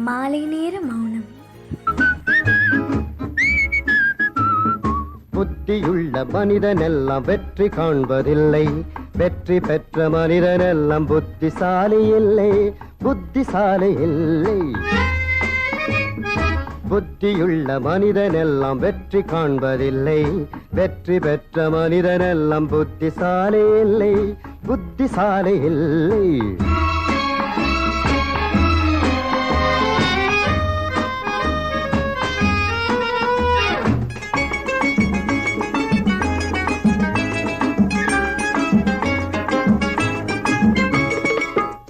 மாலை நேர மௌனம். புத்தியுள்ள மனிதனெல்லாம் வெற்றி காண்பதில்லை, வெற்றி பெற்ற மனிதனெல்லாம் புத்திசாலி இல்லை, புத்திசாலி இல்லை. புத்தியுள்ள மனிதனெல்லாம் வெற்றி காண்பதில்லை, வெற்றி பெற்ற மனிதனெல்லாம் புத்திசாலி இல்லை, புத்திசாலி இல்லை.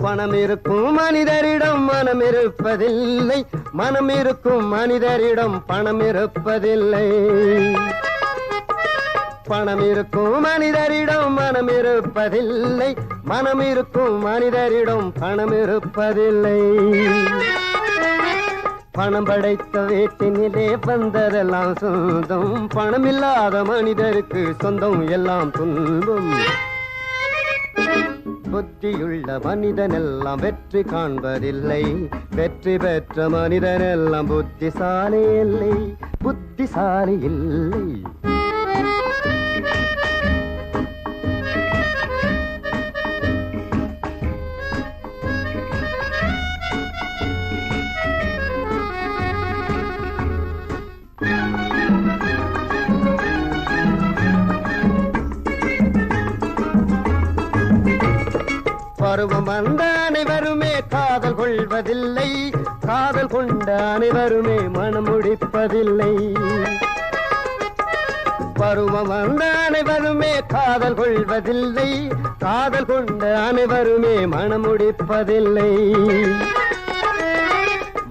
பணம் இருக்கும் மனிதரிடம் மனம் இருப்பதில்லை, மனம் இருக்கும் மனிதரிடம் பணம் இருப்பதில்லை. பணம் இருக்கும் மனிதரிடம் மனம் இருப்பதில்லை, மனம் இருக்கும் மனிதரிடம் பணம் இருப்பதில்லை. பணம் படைத்த வீட்டினிலே வந்ததெல்லாம் சொந்தம், பணம் இல்லாத மனிதருக்கு சொந்தம் எல்லாம் துன்பம். புத்தியுள்ள மனிதனெல்லாம் வெற்றி காண்பதில்லை, வெற்றி பெற்ற மனிதனெல்லாம் புத்திசாலி இல்லை, புத்திசாலி இல்லை. பருவம் வந்த அனைவருமே காதல் கொள்வதில்லை, காதல் கொண்ட அனைவருமே மனம் முடிப்பதில்லை. பருவம் வந்த அனைவருமே காதல் கொள்வதில்லை, காதல் கொண்ட அனைவருமே மனம் முடிப்பதில்லை.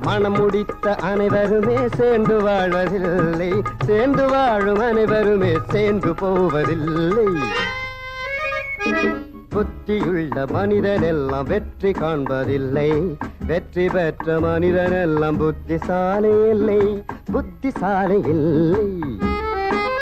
மனம் முடித்த அனைவருமே சேர்ந்து வாழ்வதில்லை, சேர்ந்து வாழும் அனைவருமே சேர்ந்து போவதில்லை. புத்தியுள்ள மனிதனெல்லாம் வெற்றி காண்பதில்லை, வெற்றி பெற்ற மனிதனெல்லாம் புத்திசாலி இல்லை, புத்திசாலி இல்லை.